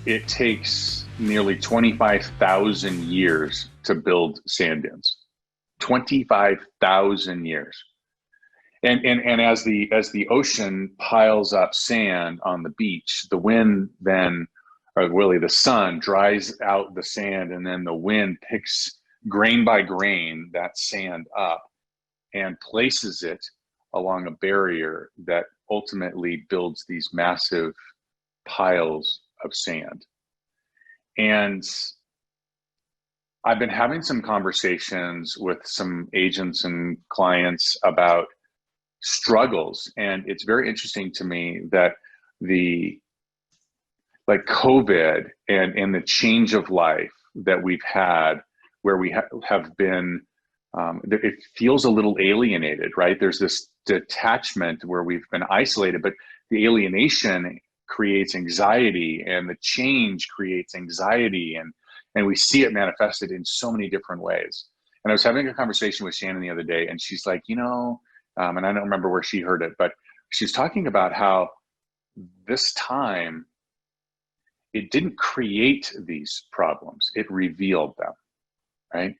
It takes nearly 25,000 years to build sand dunes. 25,000 years. And as the ocean piles up sand on the beach, the wind then, or really the sun dries out the sand, and then the wind picks grain by grain that sand up and places it along a barrier that ultimately builds these massive piles of sand. And I've been having some conversations with some agents and clients about struggles. And it's very interesting to me that the like COVID and the change of life that we've had, where we have been, it feels a little alienated, right? There's this detachment where we've been isolated, but the alienation creates anxiety, and the change creates anxiety, and we see it manifested in so many different ways. And I was having a conversation with Shannon the other day, and she's like, and I don't remember where she heard it, but she's talking about how this time it didn't create these problems, it revealed them, right?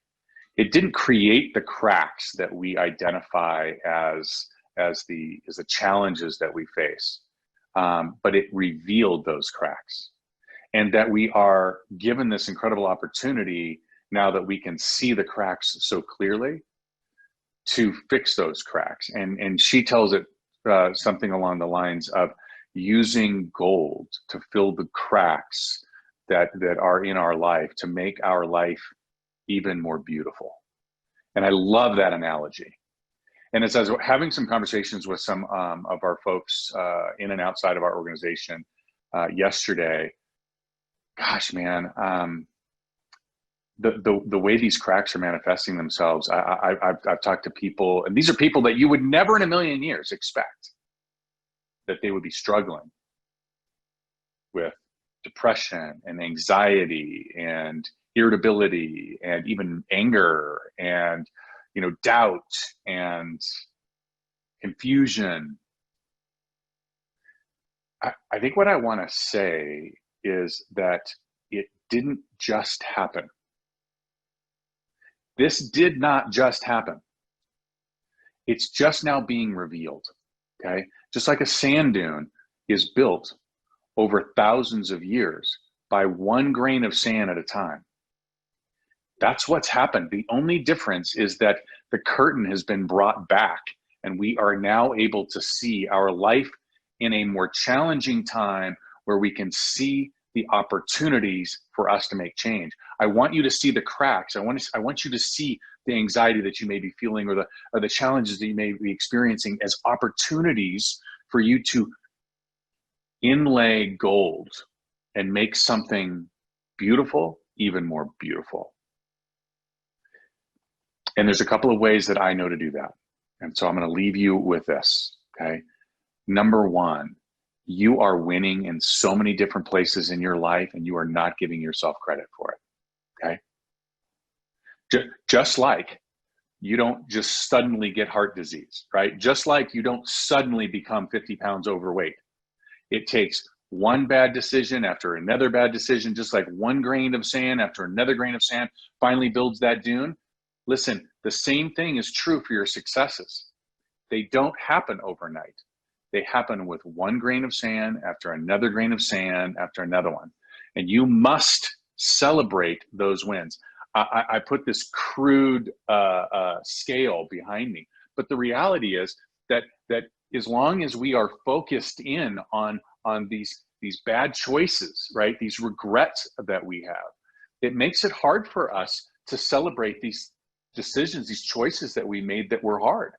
It didn't create the cracks that we identify as the challenges that we face, but it revealed those cracks, and that we are given this incredible opportunity now that we can see the cracks so clearly to fix those cracks. And she tells it something along the lines of using gold to fill the cracks that are in our life to make our life even more beautiful. And I love that analogy. And as I was having some conversations with some of our folks in and outside of our organization yesterday, gosh, man, the way these cracks are manifesting themselves, I've talked to people, and these are people that you would never in a million years expect that they would be struggling with depression and anxiety and irritability and even anger and doubt and confusion. I think what I want to say is that it didn't just happen. This did not just happen. It's just now being revealed, okay? Just like a sand dune is built over thousands of years by one grain of sand at a time. That's what's happened. The only difference is that the curtain has been brought back, and we are now able to see our life in a more challenging time where we can see the opportunities for us to make change. I want you to see the cracks. I want you to see the anxiety that you may be feeling, or the challenges that you may be experiencing, as opportunities for you to inlay gold and make something beautiful even more beautiful. And there's a couple of ways that I know to do that. And so I'm going to leave you with this, okay? Number one, you are winning in so many different places in your life, and you are not giving yourself credit for it, okay? Just like you don't just suddenly get heart disease, right? Just like you don't suddenly become 50 pounds overweight. It takes one bad decision after another bad decision, just like one grain of sand after another grain of sand finally builds that dune. Listen, the same thing is true for your successes. They don't happen overnight. They happen with one grain of sand after another grain of sand after another one. And you must celebrate those wins. I put this crude scale behind me, but the reality is that as long as we are focused in on these bad choices, right, these regrets that we have, it makes it hard for us to celebrate these decisions, these choices that we made that were hard,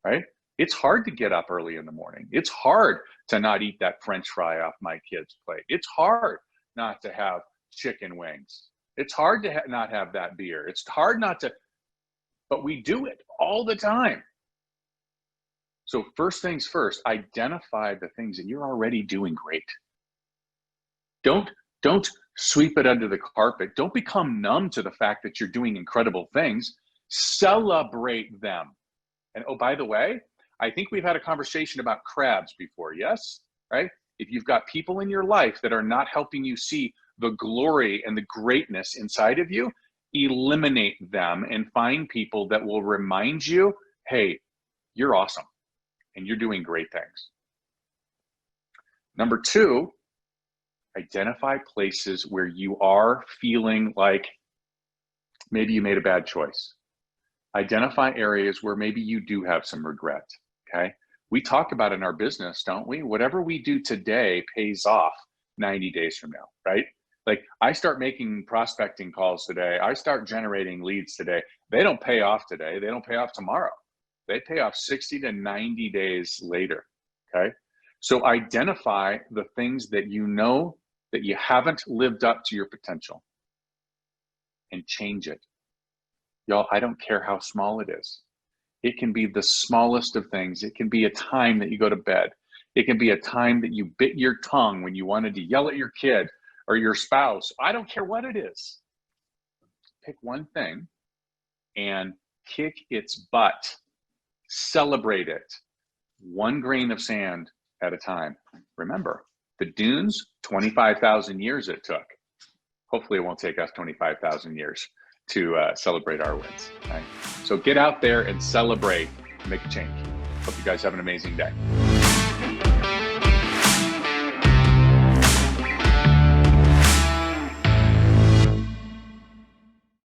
right? It's hard to get up early in the morning. It's hard to not eat that French fry off my kid's plate. It's hard not to have chicken wings. It's hard to not have that beer. It's hard not to, but we do it all the time. So first things first, identify the things that you're already doing great. Don't sweep it under the carpet. Don't become numb to the fact that you're doing incredible things. Celebrate them. And oh, by the way, I think we've had a conversation about crabs before, yes? Right? If you've got people in your life that are not helping you see the glory and the greatness inside of you, eliminate them and find people that will remind you, hey, you're awesome and you're doing great things. Number 2, identify places where you are feeling like maybe you made a bad choice. Identify areas where maybe you do have some regret, okay? We talk about in our business, don't we? Whatever we do today pays off 90 days from now, right? Like I start making prospecting calls today. I start generating leads today. They don't pay off today. They don't pay off tomorrow. They pay off 60 to 90 days later, okay? So identify the things that you know that you haven't lived up to your potential and change it. Y'all, I don't care how small it is. It can be the smallest of things. It can be a time that you go to bed. It can be a time that you bit your tongue when you wanted to yell at your kid or your spouse. I don't care what it is. Pick one thing and kick its butt. Celebrate it. One grain of sand at a time. Remember, the dunes, 25,000 years it took. Hopefully it won't take us 25,000 years to celebrate our wins. Okay? So get out there and celebrate, make a change. Hope you guys have an amazing day.